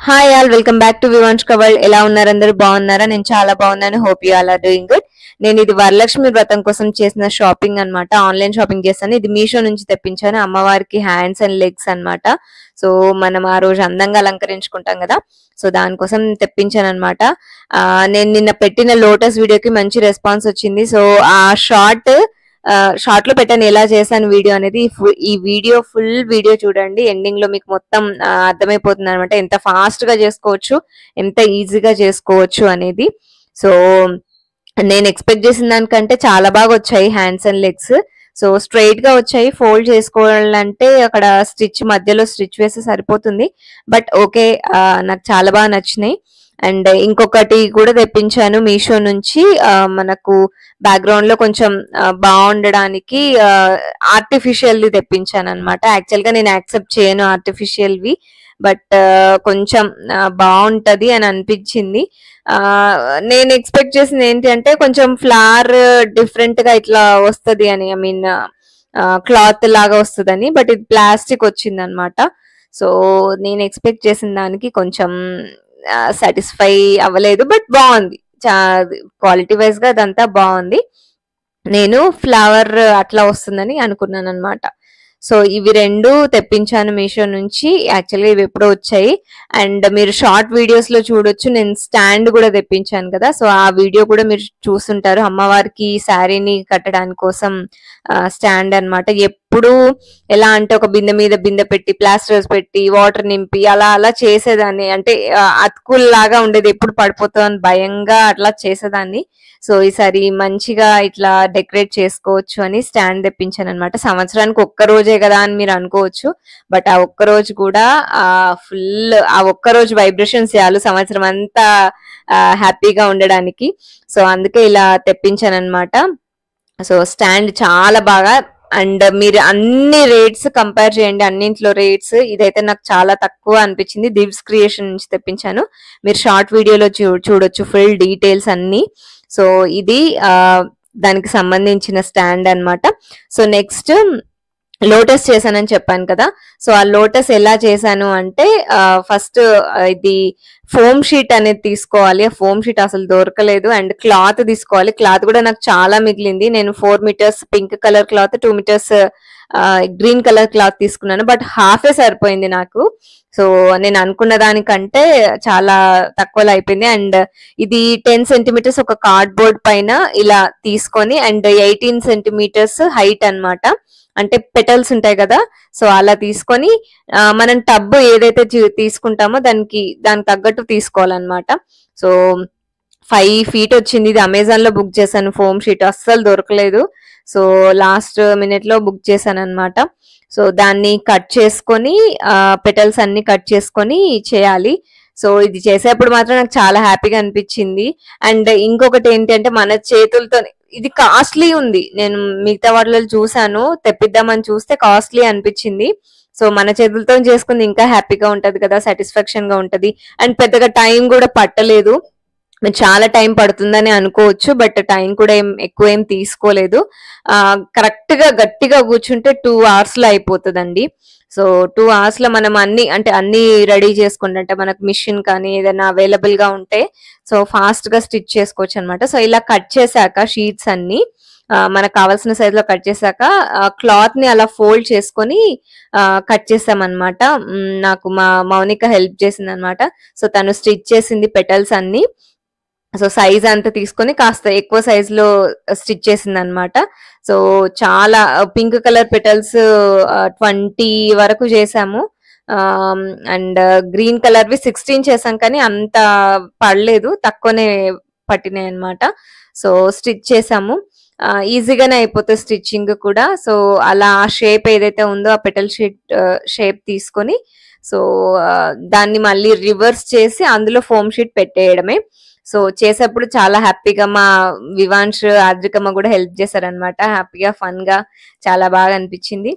Hi all welcome back to వివాన్స్ కవల్. ఎలా ఉన్నారు? అందరూ బాగున్నారా? నేను చాలా బాగున్నాను. Hope you all are doing good. నేను ఇది వరలక్ష్మి వ్రతం కోసం చేసిన షాపింగ్ అన్నమాట. ఆన్లైన్ షాపింగ్ చేశాను. ఇది మీషో నుంచి తెప్పించాను. అమ్మవారికి హ్యాండ్స్ అండ్ లెగ్స్ అన్నమాట. సో మనం ఆ రోజు అందంగా అలంకరించుకుంటాం కదా, సో దానికోసం తెప్పించాను అనమాట. నేను నిన్న పెట్టిన లోటస్ వీడియోకి మంచి రెస్పాన్స్ వచ్చింది. సో ఆ షార్ట్ లో పెట్టాను ఎలా చేశాను వీడియో అనేది. ఈ వీడియో ఫుల్ వీడియో చూడండి. ఎండింగ్ లో మీకు మొత్తం అర్థమైపోతుంది అనమాట, ఎంత ఫాస్ట్ గా చేసుకోవచ్చు, ఎంత ఈజీగా చేసుకోవచ్చు అనేది. సో నేను ఎక్స్పెక్ట్ చేసిన దానికంటే చాలా బాగా వచ్చాయి hands and legs. So straight గా వచ్చాయి. ఫోల్డ్ చేసుకోవాలంటే అక్కడ స్టిచ్ మధ్యలో స్టిచ్ వేస్తే సరిపోతుంది. బట్ ఓకే, నాకు చాలా బాగా నచ్చినాయి. అండ్ ఇంకొకటి కూడా తెప్పించాను మీషో నుంచి. మనకు బ్యాక్గ్రౌండ్ లో కొంచెం బాగుండడానికి ఆర్టిఫిషియల్ ది తెప్పించాను అనమాట. యాక్చువల్ గా నేను యాక్సెప్ట్ చేయను ఆర్టిఫిషియల్ వి, బట్ కొంచెం బాగుంటది అని అనిపించింది. నేను ఎక్స్పెక్ట్ చేసింది ఏంటి అంటే కొంచెం ఫ్లవర్ డిఫరెంట్ గా ఇట్లా వస్తుంది అని, ఐ మీన్ క్లాత్ లాగా వస్తుందని. బట్ ఇది ప్లాస్టిక్ వచ్చింది అనమాట. సో నేను ఎక్స్పెక్ట్ చేసిన దానికి కొంచెం సాటిస్ఫై అవ్వలేదు, బట్ బాగుంది. క్వాలిటీ వైజ్ గా అదంతా బాగుంది. నేను ఫ్లవర్ అట్లా వస్తుందని అనుకున్నాను అనమాట. సో ఇవి రెండు తెప్పించాను మీషో నుంచి. యాక్చువల్గా ఇవి ఎప్పుడో వచ్చాయి. అండ్ మీరు షార్ట్ వీడియోస్ లో చూడొచ్చు, నేను స్టాండ్ కూడా తెప్పించాను కదా, సో ఆ వీడియో కూడా మీరు చూస్తుంటారు. అమ్మవారికి శారీని కట్టడానికి కోసం స్టాండ్ అన్నమాట. ఎప్పుడు ఎలా అంటే ఒక బిందె మీద బిందె పెట్టి ప్లాస్టర్స్ పెట్టి వాటర్ నింపి అలా అలా చేసేదాన్ని. అంటే అతుకుల్లాగా ఉండేది, ఎప్పుడు పడిపోతాం అని భయంగా అట్లా చేసేదాన్ని. సో ఈసారి మంచిగా ఇట్లా డెకరేట్ చేసుకోవచ్చు అని స్టాండ్ తెప్పించాను అనమాట. సంవత్సరానికి ఒక్క రోజే కదా అని మీరు అనుకోవచ్చు, బట్ ఆ ఒక్క రోజు కూడా ఫుల్ ఆ ఒక్క రోజు వైబ్రేషన్స్ చాలు సంవత్సరం అంతా హ్యాపీగా ఉండడానికి. సో అందుకే ఇలా తెప్పించాను అనమాట. సో స్టాండ్ చాలా బాగా. అండ్ మీరు అన్ని రేట్స్ కంపేర్ చేయండి, అన్నింట్లో రేట్స్. ఇదైతే నాకు చాలా తక్కువ అనిపించింది. దివ్స్ క్రియేషన్ నుంచి తెప్పించాను. మీరు షార్ట్ వీడియోలో చూడొచ్చు ఫుల్ డీటెయిల్స్ అన్ని. సో ఇది దానికి సంబంధించిన స్టాండ్ అన్నమాట. సో నెక్స్ట్ లోటస్ చేశానని చెప్పాను కదా, సో ఆ లోటస్ ఎలా చేశాను అంటే ఫస్ట్ ఇది ఫోమ్ షీట్ అనేది తీసుకోవాలి. ఆ ఫోమ్ షీట్ అసలు దొరకలేదు. అండ్ క్లాత్ తీసుకోవాలి. క్లాత్ కూడా నాకు చాలా మిగిలింది. నేను 4 metres pink colour cloth, 2 metres green colour cloth తీసుకున్నాను, బట్ హాఫే సరిపోయింది నాకు. సో నేను అనుకున్న దానికంటే చాలా తక్కువలో అయిపోయింది. అండ్ ఇది 10 సెంటీమీటర్స్ ఒక కార్డ్బోర్డ్ పైన ఇలా తీసుకొని, అండ్ 18 సెంటీమీటర్స్ హైట్ అన్నమాట. అంటే పెటల్స్ ఉంటాయి కదా, సో అలా తీసుకొని మనం టబ్ ఏదైతే తీసుకుంటామో దానికి తగ్గట్టు తీసుకోవాలన్నమాట. సో 5 feet వచ్చింది. ఇది అమెజాన్ లో బుక్ చేశాను. ఫోమ్ షీట్ అస్సలు దొరకలేదు. సో లాస్ట్ మినిట్ లో బుక్ చేశాను అనమాట. సో దాన్ని కట్ చేసుకొని పెటల్స్ అన్ని కట్ చేసుకొని చేయాలి. సో ఇది చేసేప్పుడు మాత్రం నాకు చాలా హ్యాపీగా అనిపించింది. అండ్ ఇంకొకటి ఏంటి అంటే మన చేతులతో ఇది కాస్ట్లీ ఉంది. నేను మిగతా వాటిలో చూసాను, తెప్పిద్దామని చూస్తే కాస్ట్లీ అనిపించింది. సో మన చేతులతో చేసుకుంది ఇంకా హ్యాపీగా ఉంటది కదా, సాటిస్ఫాక్షన్ గా ఉంటది. అండ్ పెద్దగా టైం కూడా పట్టలేదు. చాలా టైం పడుతుందని అనుకోవచ్చు, బట్ టైం కూడా ఎక్కువ ఏం తీసుకోలేదు. కరెక్ట్ గా గట్టిగా కూర్చుంటే 2 hours లో అయిపోతుందండి. సో 2 hours లో మనం అన్ని రెడీ చేసుకుంటే, అంటే మనకు మిషన్ కానీ ఏదైనా అవైలబుల్ గా ఉంటే సో ఫాస్ట్ గా స్టిచ్ చేసుకోవచ్చు అనమాట. సో ఇలా కట్ చేశాక షీట్స్ అన్ని మనకు కావాల్సిన సైజ్ లో కట్ చేశాక క్లాత్ ని అలా ఫోల్డ్ చేసుకొని కట్ చేసామన్నమాట. నాకు మా మౌనిక హెల్ప్ చేసింది అనమాట. సో తను స్టిచ్ చేసింది పెటల్స్ అన్ని. సో సైజ్ అంతా తీసుకొని కాస్త ఎక్కువ సైజ్ లో స్టిచ్ చేసింది అనమాట. సో చాలా పింక్ కలర్ పెటల్స్ 20 వరకు చేసాము. అండ్ గ్రీన్ కలర్ వి 16 చేసాం, కానీ అంత పడలేదు, తక్కువనే పట్టినాయి అనమాట. సో స్టిచ్ చేసాము. ఈజీగానే అయిపోతుంది స్టిచ్చింగ్ కూడా. సో అలా ఆ షేప్ ఏదైతే ఉందో ఆ పెటల్ షేప్ తీసుకొని సో దాన్ని మళ్ళీ రివర్స్ చేసి అందులో ఫోమ్ షీట్ పెట్టేయడమే. సో చేసేప్పుడు చాలా హ్యాపీగా మా వివాంష్, ఆద్రికమ్మ కూడా హెల్ప్ చేశారనమాట. హ్యాపీగా ఫన్ గా చాలా బాగా అనిపించింది.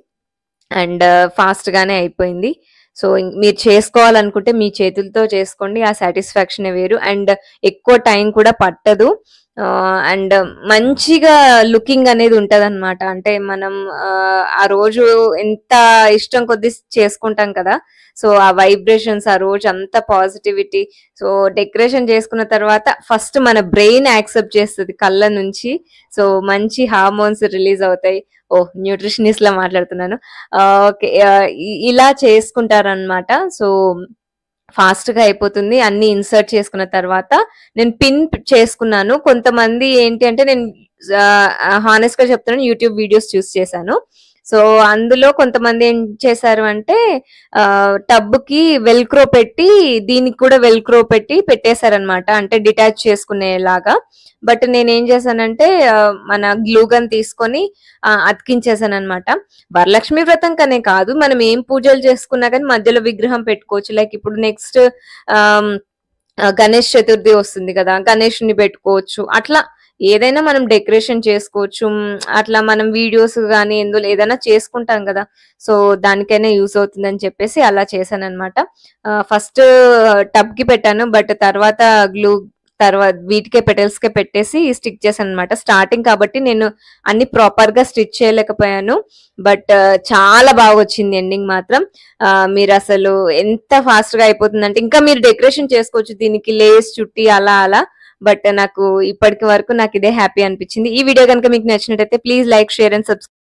అండ్ ఫాస్ట్ గానే అయిపోయింది. సో మీరు చేసుకోవాలనుకుంటే మీ చేతులతో చేసుకోండి, ఆ సాటిస్ఫాక్షన్ వేరు. అండ్ ఎక్కువ టైం కూడా పట్టదు. అండ్ మంచిగా లుకింగ్ అనేది ఉంటదన్నమాట. అంటే మనం ఆ రోజు ఎంత ఇష్టం కొద్దీ చేసుకుంటాం కదా! సో, ఆ వైబ్రేషన్స్ ఆ రోజు అంతా పాజిటివిటీ. సో, డెకరేషన్ చేసుకున్న తర్వాత ఫస్ట్ మన బ్రెయిన్ యాక్సెప్ట్ చేస్తది కళ్ళ నుంచి. సో, మంచి హార్మోన్స్ రిలీజ్ అవుతాయి. ఓహ్! న్యూట్రిషనిస్ట్‌లా మాట్లాడుతున్నాను. ఓకే. ఇలా చేసుకుంటారనమాట. సో, ఫాస్ట్‌గా అయిపోతుంది. అన్నీ ఇన్సర్ట్ చేసుకున్న తర్వాత నేను పిన్ చేసుకున్నాను. కొంతమంది ఏంటి అంటే నేను హానెస్ట్‌గా చెప్తున్నాను, యూట్యూబ్ వీడియోస్ చూసి చేశాను. సో, అందులో కొంతమంది ఏం చేశారు అంటే టబ్‌కి వెల్క్రో పెట్టి, దీనికి కూడా వెల్క్రో పెట్టి పెట్టేశారనమాట. అంటే డిటాచ్ చేసుకునేలాగా. బట్ నేనేం చేశానంటే మన గ్లూ గన్ తీసుకొని అతికించేసాననమాట. వరలక్ష్మి వ్రతం కనే కాదు, మనం ఏం పూజలు చేసుకున్నా గానీ మధ్యలో విగ్రహం పెట్టుకోవచ్చు. లైక్ ఇప్పుడు నెక్స్ట్ ఆహ్, గణేష్ చతుర్థి వస్తుంది కదా! గణేషుడిని పెట్టుకోవచ్చు. అట్లా ఏదైనా మనం డెకరేషన్ చేసుకోవచ్చు. అట్లా మనం వీడియోస్ గానీ, ఇందులో ఏదైనా చేసుకుంటాం గదా! సో, దానికైనా యూజ్ అవుతుందని చెప్పేసి అలా చేశాననమాట. ఫస్ట్ టబ్‌కి పెట్టాను. బట్ తర్వాత గ్లూ వీటికే పెటల్స్‌కే పెట్టేసి స్టిక్ చేశాననమాట. స్టార్టింగ్ కాబట్టి నేను అన్ని ప్రాపర్‌గా స్టిచ్ చేయలేకపోయాను. బట్ చాలా బాగొచ్చింది ఎండింగ్ మాత్రం. మీరసలు ఎంత ఫాస్ట్‌గా అయిపోతుందంటే, ఇంకా మీరు డెకరేషన్ చేసుకోవచ్చు దీనికి లేస్ చుట్టి అలా అలా. బట్ నాకు ఇప్పటికి వరకు నాకిదే హ్యాపీ అనిపిచ్చింది. ఈ వీడియో గనుక మీకు నచ్చినట్టయితే please like, share and subscribe.